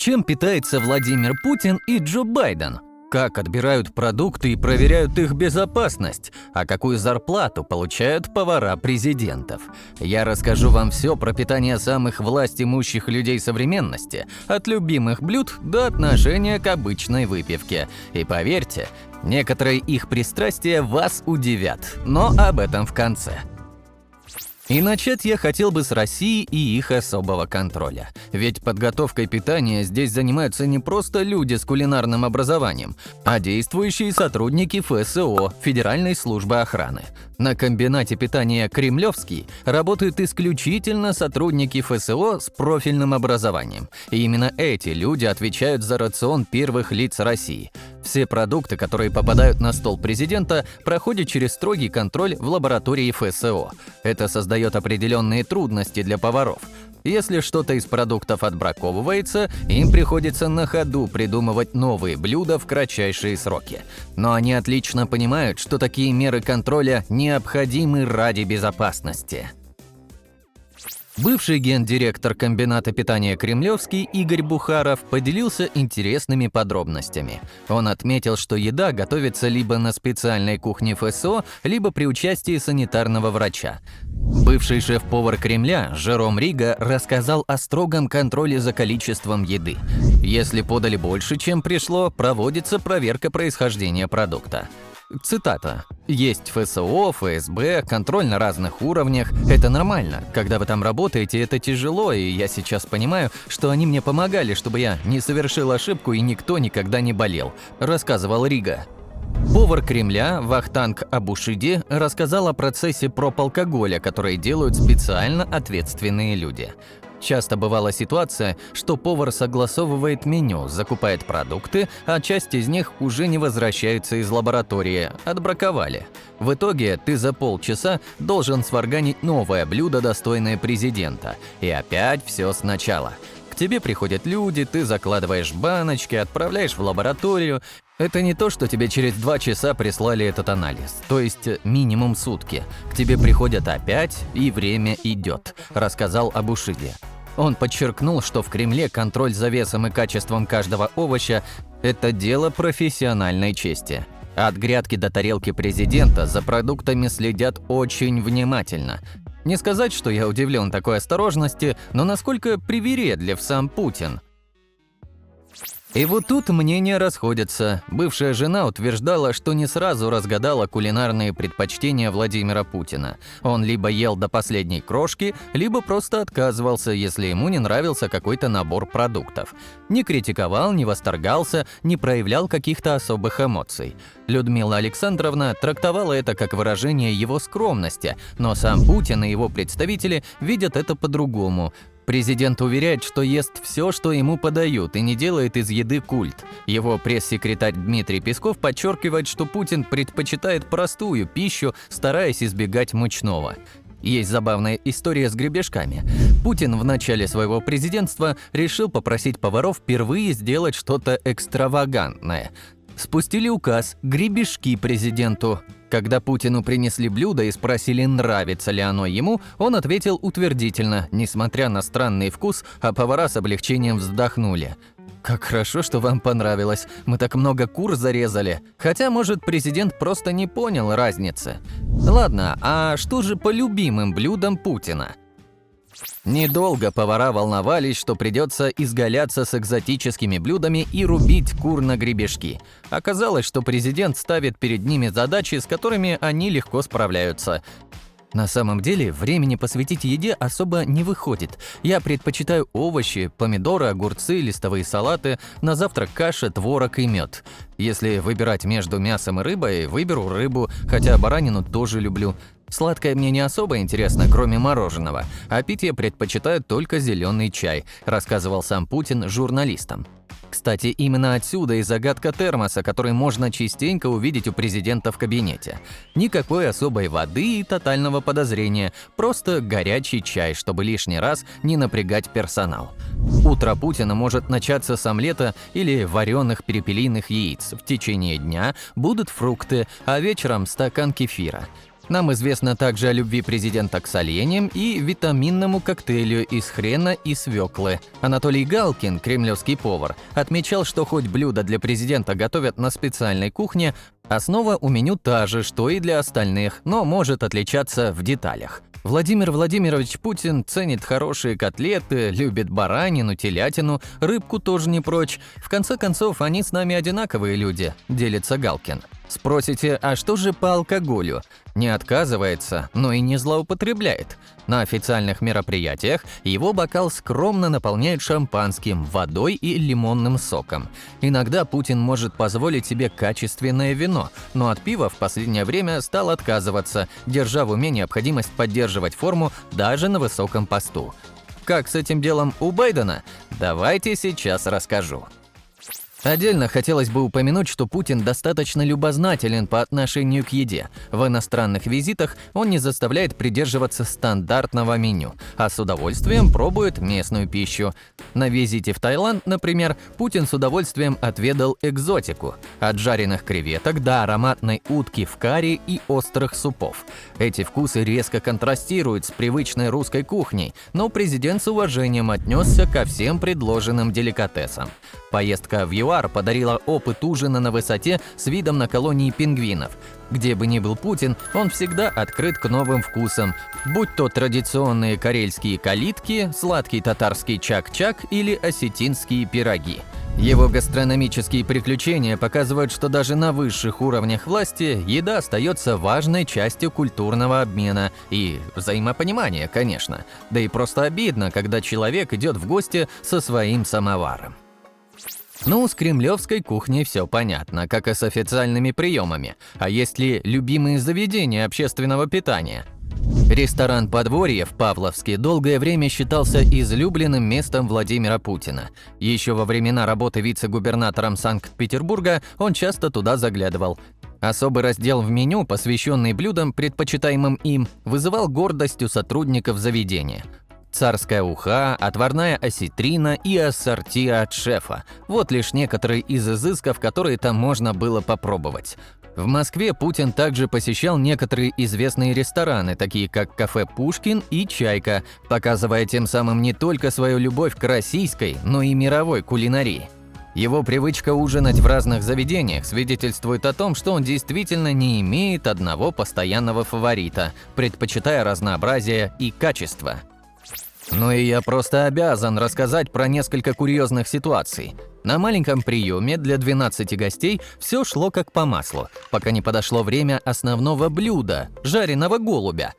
Чем питается Владимир Путин и Джо Байден? Как отбирают продукты и проверяют их безопасность? А какую зарплату получают повара президентов? Я расскажу вам все про питание самых властимущих людей современности, от любимых блюд до отношения к обычной выпивке. И поверьте, некоторые их пристрастия вас удивят, но об этом в конце. И начать я хотел бы с России и их особого контроля. Ведь подготовкой питания здесь занимаются не просто люди с кулинарным образованием, а действующие сотрудники ФСО, Федеральной службы охраны. На комбинате питания «Кремлевский» работают исключительно сотрудники ФСО с профильным образованием. И именно эти люди отвечают за рацион первых лиц России. Все продукты, которые попадают на стол президента, проходят через строгий контроль в лаборатории ФСО. Это создает определенные трудности для поваров. Если что-то из продуктов отбраковывается, им приходится на ходу придумывать новые блюда в кратчайшие сроки. Но они отлично понимают, что такие меры контроля необходимы ради безопасности. Бывший гендиректор комбината питания «Кремлевский» Игорь Бухаров поделился интересными подробностями. Он отметил, что еда готовится либо на специальной кухне ФСО, либо при участии санитарного врача. Бывший шеф-повар Кремля Жером Рига рассказал о строгом контроле за количеством еды. Если подали больше, чем пришло, проводится проверка происхождения продукта. Цитата. «Есть ФСО, ФСБ, контроль на разных уровнях. Это нормально. Когда вы там работаете, это тяжело, и я сейчас понимаю, что они мне помогали, чтобы я не совершил ошибку и никто никогда не болел», рассказывал Рига. Повар Кремля Вахтанг Абушиди рассказал о процессе проб алкоголя, который делают специально ответственные люди. Часто бывала ситуация, что повар согласовывает меню, закупает продукты, а часть из них уже не возвращается из лаборатории, отбраковали. В итоге ты за полчаса должен сварганить новое блюдо, достойное президента. И опять все сначала. К тебе приходят люди, ты закладываешь баночки, отправляешь в лабораторию. Это не то, что тебе через 2 часа прислали этот анализ, то есть минимум сутки. К тебе приходят опять, и время идет, рассказал Абушиди. Он подчеркнул, что в Кремле контроль за весом и качеством каждого овоща – это дело профессиональной чести. От грядки до тарелки президента за продуктами следят очень внимательно. Не сказать, что я удивлен такой осторожности, но насколько привередлив сам Путин. И вот тут мнения расходятся. Бывшая жена утверждала, что не сразу разгадала кулинарные предпочтения Владимира Путина. Он либо ел до последней крошки, либо просто отказывался, если ему не нравился какой-то набор продуктов. Не критиковал, не восторгался, не проявлял каких-то особых эмоций. Людмила Александровна трактовала это как выражение его скромности, но сам Путин и его представители видят это по-другому. Президент уверяет, что ест все, что ему подают, и не делает из еды культ. Его пресс-секретарь Дмитрий Песков подчеркивает, что Путин предпочитает простую пищу, стараясь избегать мучного. Есть забавная история с гребешками. Путин в начале своего президентства решил попросить поваров впервые сделать что-то экстравагантное. Спустили указ «Гребешки президенту». Когда Путину принесли блюдо и спросили, нравится ли оно ему, он ответил утвердительно, несмотря на странный вкус, а повара с облегчением вздохнули. «Как хорошо, что вам понравилось. Мы так много кур зарезали». Хотя, может, президент просто не понял разницы. Ладно, а что же по любимым блюдам Путина? Недолго повара волновались, что придется изгаляться с экзотическими блюдами и рубить кур на гребешки. Оказалось, что президент ставит перед ними задачи, с которыми они легко справляются. На самом деле, времени посвятить еде особо не выходит. Я предпочитаю овощи, помидоры, огурцы, листовые салаты, на завтрак каша, творог и мед. Если выбирать между мясом и рыбой, выберу рыбу, хотя баранину тоже люблю. Сладкое мне не особо интересно, кроме мороженого, а пить я предпочитаю только зеленый чай, рассказывал сам Путин журналистам. Кстати, именно отсюда и загадка термоса, который можно частенько увидеть у президента в кабинете. Никакой особой воды и тотального подозрения, просто горячий чай, чтобы лишний раз не напрягать персонал. Утро Путина может начаться с омлета или вареных перепелиных яиц. В течение дня будут фрукты, а вечером стакан кефира. Нам известно также о любви президента к соленьям и витаминному коктейлю из хрена и свеклы. Анатолий Галкин, кремлевский повар, отмечал, что хоть блюда для президента готовят на специальной кухне, основа у меню та же, что и для остальных, но может отличаться в деталях. Владимир Владимирович Путин ценит хорошие котлеты, любит баранину, телятину, рыбку тоже не прочь. В конце концов, они с нами одинаковые люди, делится Галкин. Спросите, а что же по алкоголю? Не отказывается, но и не злоупотребляет. На официальных мероприятиях его бокал скромно наполняют шампанским, водой и лимонным соком. Иногда Путин может позволить себе качественное вино, но от пива в последнее время стал отказываться, держа в уме необходимость поддерживать форму даже на высоком посту. Как с этим делом у Байдена? Давайте сейчас расскажу. Отдельно хотелось бы упомянуть, что Путин достаточно любознателен по отношению к еде. В иностранных визитах он не заставляет придерживаться стандартного меню, а с удовольствием пробует местную пищу. На визите в Таиланд, например, Путин с удовольствием отведал экзотику – от жареных креветок до ароматной утки в карри и острых супов. Эти вкусы резко контрастируют с привычной русской кухней, но президент с уважением отнесся ко всем предложенным деликатесам. Поездка в ЮАР подарила опыт ужина на высоте с видом на колонии пингвинов. Где бы ни был Путин, он всегда открыт к новым вкусам, будь то традиционные карельские калитки, сладкий татарский чак-чак или осетинские пироги. Его гастрономические приключения показывают, что даже на высших уровнях власти еда остается важной частью культурного обмена и взаимопонимания, конечно. Да и просто обидно, когда человек идет в гости со своим самоваром. Ну, с кремлевской кухней все понятно, как и с официальными приемами. А есть ли любимые заведения общественного питания? Ресторан «Подворье» в Павловске долгое время считался излюбленным местом Владимира Путина. Еще во времена работы вице-губернатором Санкт-Петербурга он часто туда заглядывал. Особый раздел в меню, посвященный блюдам, предпочитаемым им, вызывал гордость у сотрудников заведения. Царская уха, отварная осетрина и ассорти от шефа. Вот лишь некоторые из изысков, которые там можно было попробовать. В Москве Путин также посещал некоторые известные рестораны, такие как кафе «Пушкин» и «Чайка», показывая тем самым не только свою любовь к российской, но и мировой кулинарии. Его привычка ужинать в разных заведениях свидетельствует о том, что он действительно не имеет одного постоянного фаворита, предпочитая разнообразие и качество. Ну и я просто обязан рассказать про несколько курьезных ситуаций. На маленьком приеме для 12 гостей все шло как по маслу, пока не подошло время основного блюда – жареного голубя.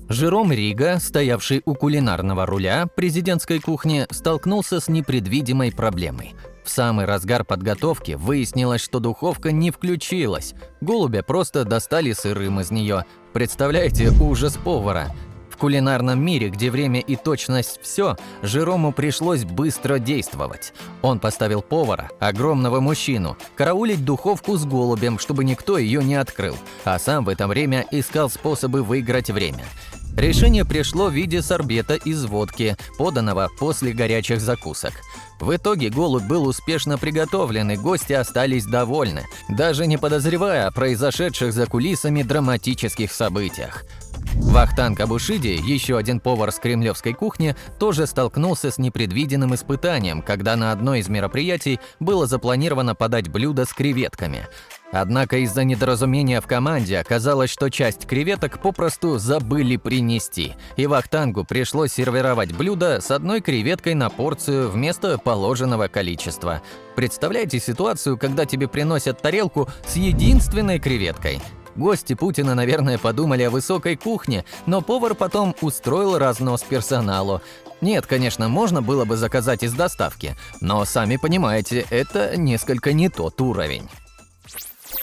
Жером Рига, стоявший у кулинарного руля президентской кухни, столкнулся с непредвидимой проблемой. В самый разгар подготовки выяснилось, что духовка не включилась. Голубя просто достали сырым из нее. Представляете, ужас повара. В кулинарном мире, где время и точность все, Жерому пришлось быстро действовать. Он поставил повара, огромного мужчину, караулить духовку с голубем, чтобы никто ее не открыл, а сам в это время искал способы выиграть время. Решение пришло в виде сорбета из водки, поданного после горячих закусок. В итоге голубь был успешно приготовлен, и гости остались довольны, даже не подозревая о произошедших за кулисами драматических событиях. Вахтанг Абушиди, еще один повар с кремлевской кухни, тоже столкнулся с непредвиденным испытанием, когда на одно из мероприятий было запланировано подать блюдо с креветками. Однако из-за недоразумения в команде оказалось, что часть креветок попросту забыли принести, и Вахтангу пришлось сервировать блюдо с одной креветкой на порцию вместо положенного количества. Представляете ситуацию, когда тебе приносят тарелку с единственной креветкой? Гости Путина, наверное, подумали о высокой кухне, но повар потом устроил разнос персоналу. Нет, конечно, можно было бы заказать из доставки, но, сами понимаете, это несколько не тот уровень.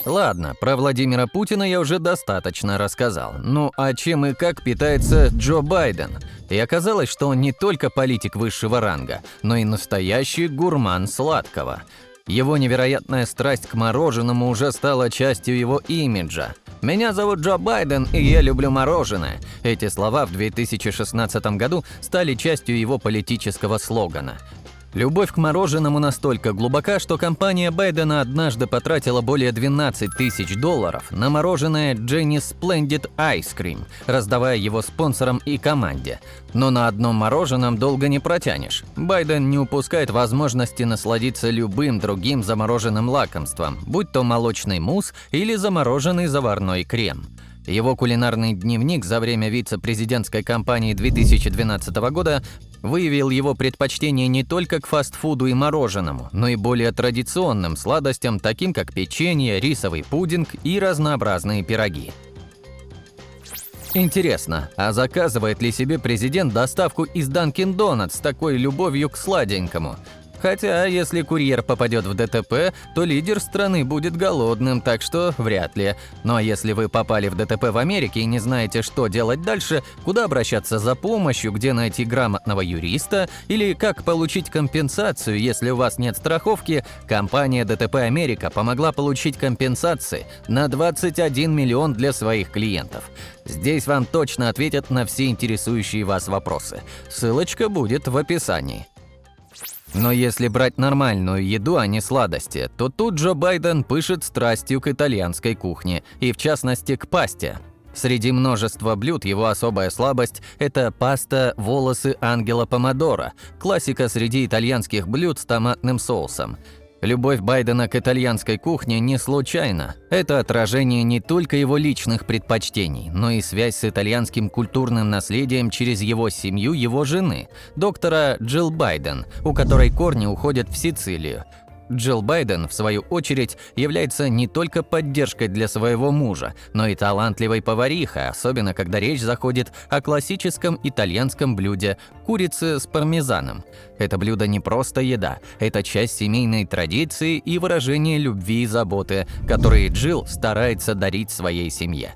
Ладно, про Владимира Путина я уже достаточно рассказал. Ну а чем и как питается Джо Байден? И оказалось, что он не только политик высшего ранга, но и настоящий гурман сладкого. Его невероятная страсть к мороженому уже стала частью его имиджа. «Меня зовут Джо Байден, и я люблю мороженое». Эти слова в 2016 году стали частью его политического слогана. Любовь к мороженому настолько глубока, что компания Байдена однажды потратила более $12 тысяч на мороженое Jenny's Splendid Ice Cream, раздавая его спонсорам и команде. Но на одном мороженом долго не протянешь. Байден не упускает возможности насладиться любым другим замороженным лакомством, будь то молочный мусс или замороженный заварной крем. Его кулинарный дневник за время вице-президентской кампании 2012 года выявил его предпочтение не только к фастфуду и мороженому, но и более традиционным сладостям, таким как печенье, рисовый пудинг и разнообразные пироги. Интересно, а заказывает ли себе президент доставку из Dunkin' Donuts с такой любовью к сладенькому? Хотя, если курьер попадет в ДТП, то лидер страны будет голодным, так что вряд ли. Ну а если вы попали в ДТП в Америке и не знаете, что делать дальше, куда обращаться за помощью, где найти грамотного юриста или как получить компенсацию, если у вас нет страховки, компания ДТП Америка помогла получить компенсации на 21 миллион для своих клиентов. Здесь вам точно ответят на все интересующие вас вопросы. Ссылочка будет в описании. Но если брать нормальную еду, а не сладости, то тут Джо Байден пышет страстью к итальянской кухне, и в частности к пасте. Среди множества блюд его особая слабость – это паста «Волосы ангела помодоро», классика среди итальянских блюд с томатным соусом. Любовь Байдена к итальянской кухне не случайна. Это отражение не только его личных предпочтений, но и связь с итальянским культурным наследием через его семью его жены, доктора Джилл Байден, у которой корни уходят в Сицилию. Джилл Байден, в свою очередь, является не только поддержкой для своего мужа, но и талантливой поварихой, особенно когда речь заходит о классическом итальянском блюде – курице с пармезаном. Это блюдо не просто еда, это часть семейной традиции и выражение любви и заботы, которые Джилл старается дарить своей семье.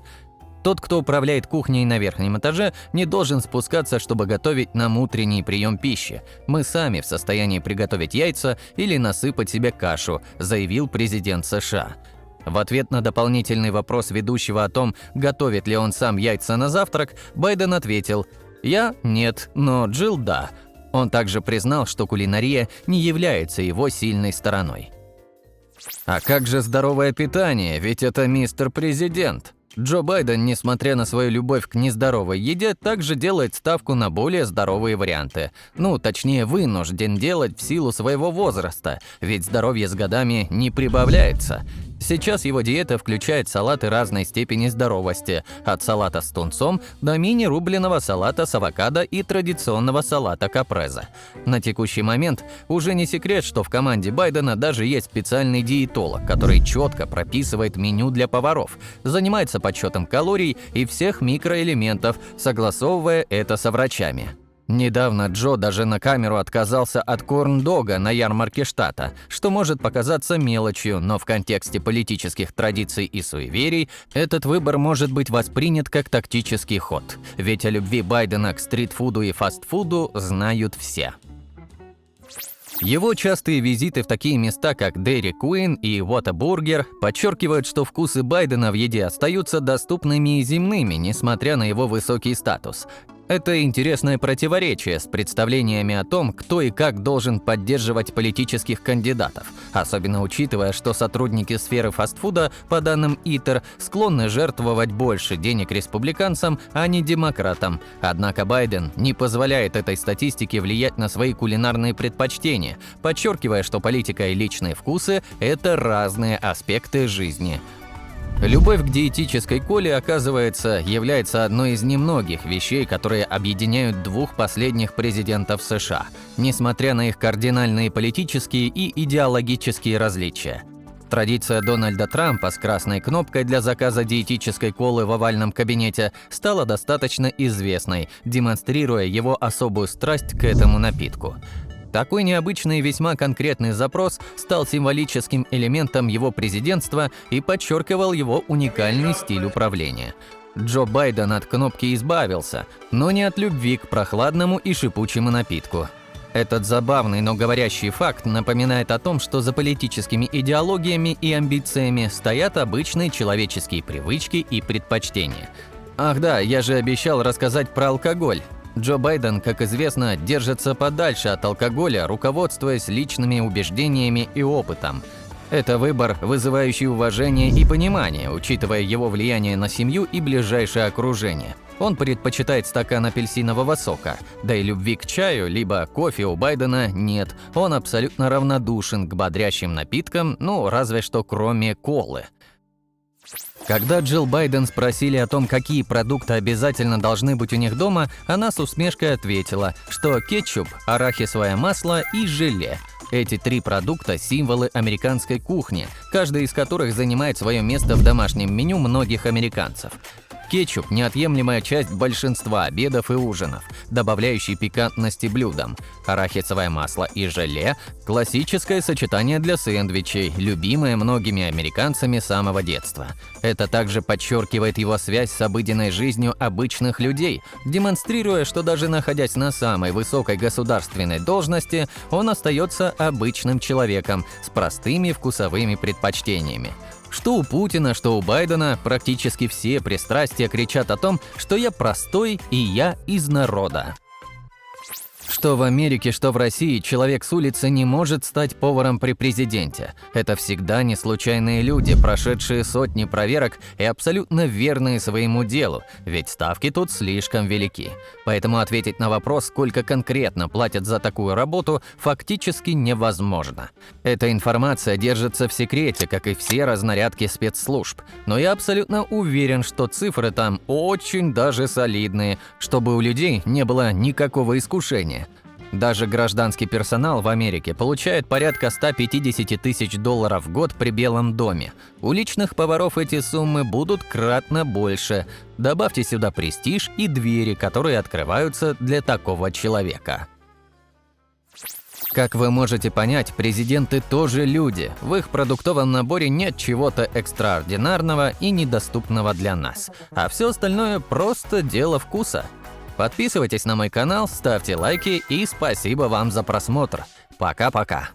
Тот, кто управляет кухней на верхнем этаже, не должен спускаться, чтобы готовить нам утренний прием пищи. Мы сами в состоянии приготовить яйца или насыпать себе кашу, заявил президент США. В ответ на дополнительный вопрос ведущего о том, готовит ли он сам яйца на завтрак, Байден ответил: «Я – нет, но Джилл – да». Он также признал, что кулинария не является его сильной стороной. А как же здоровое питание, ведь это мистер президент? Джо Байден, несмотря на свою любовь к нездоровой еде, также делает ставку на более здоровые варианты. Точнее, вынужден делать в силу своего возраста, ведь здоровье с годами не прибавляется. Сейчас его диета включает салаты разной степени здоровости, от салата с тунцом до мини-рубленого салата с авокадо и традиционного салата капреза. На текущий момент уже не секрет, что в команде Байдена даже есть специальный диетолог, который четко прописывает меню для поваров, занимается подсчетом калорий и всех микроэлементов, согласовывая это со врачами. Недавно Джо даже на камеру отказался от корн-дога на ярмарке штата, что может показаться мелочью, но в контексте политических традиций и суеверий этот выбор может быть воспринят как тактический ход, ведь о любви Байдена к стритфуду и фастфуду знают все. Его частые визиты в такие места, как Dairy Queen и Whataburger, подчеркивают, что вкусы Байдена в еде остаются доступными и земными, несмотря на его высокий статус. Это интересное противоречие с представлениями о том, кто и как должен поддерживать политических кандидатов, особенно учитывая, что сотрудники сферы фастфуда, по данным ИТР, склонны жертвовать больше денег республиканцам, а не демократам. Однако Байден не позволяет этой статистике влиять на свои кулинарные предпочтения, подчеркивая, что политика и личные вкусы – это разные аспекты жизни. Любовь к диетической коле, оказывается, является одной из немногих вещей, которые объединяют двух последних президентов США, несмотря на их кардинальные политические и идеологические различия. Традиция Дональда Трампа с красной кнопкой для заказа диетической колы в овальном кабинете стала достаточно известной, демонстрируя его особую страсть к этому напитку. Такой необычный и весьма конкретный запрос стал символическим элементом его президентства и подчеркивал его уникальный стиль управления. Джо Байден от кнопки избавился, но не от любви к прохладному и шипучему напитку. Этот забавный, но говорящий факт напоминает о том, что за политическими идеологиями и амбициями стоят обычные человеческие привычки и предпочтения. Ах да, я же обещал рассказать про алкоголь. Джо Байден, как известно, держится подальше от алкоголя, руководствуясь личными убеждениями и опытом. Это выбор, вызывающий уважение и понимание, учитывая его влияние на семью и ближайшее окружение. Он предпочитает стакан апельсинового сока, да и любви к чаю либо кофе у Байдена нет. Он абсолютно равнодушен к бодрящим напиткам, разве что кроме колы. Когда Джилл Байден спросили о том, какие продукты обязательно должны быть у них дома, она с усмешкой ответила, что кетчуп, арахисовое масло и желе. Эти 3 продукта – символы американской кухни, каждый из которых занимает свое место в домашнем меню многих американцев. Кетчуп – неотъемлемая часть большинства обедов и ужинов, добавляющий пикантности блюдам. Арахисовое масло и желе – классическое сочетание для сэндвичей, любимое многими американцами с самого детства. Это также подчеркивает его связь с обыденной жизнью обычных людей, демонстрируя, что даже находясь на самой высокой государственной должности, он остается обычным человеком с простыми вкусовыми предпочтениями. Что у Путина, что у Байдена, практически все пристрастия кричат о том, что я простой и я из народа. Что в Америке, что в России человек с улицы не может стать поваром при президенте. Это всегда не случайные люди, прошедшие сотни проверок и абсолютно верные своему делу, ведь ставки тут слишком велики. Поэтому ответить на вопрос, сколько конкретно платят за такую работу, фактически невозможно. Эта информация держится в секрете, как и все разнарядки спецслужб. Но я абсолютно уверен, что цифры там очень даже солидные, чтобы у людей не было никакого искушения. Даже гражданский персонал в Америке получает порядка $150 тысяч в год при Белом доме. У личных поваров эти суммы будут кратно больше. Добавьте сюда престиж и двери, которые открываются для такого человека. Как вы можете понять, президенты тоже люди. В их продуктовом наборе нет чего-то экстраординарного и недоступного для нас. А все остальное просто дело вкуса. Подписывайтесь на мой канал, ставьте лайки и спасибо вам за просмотр. Пока-пока.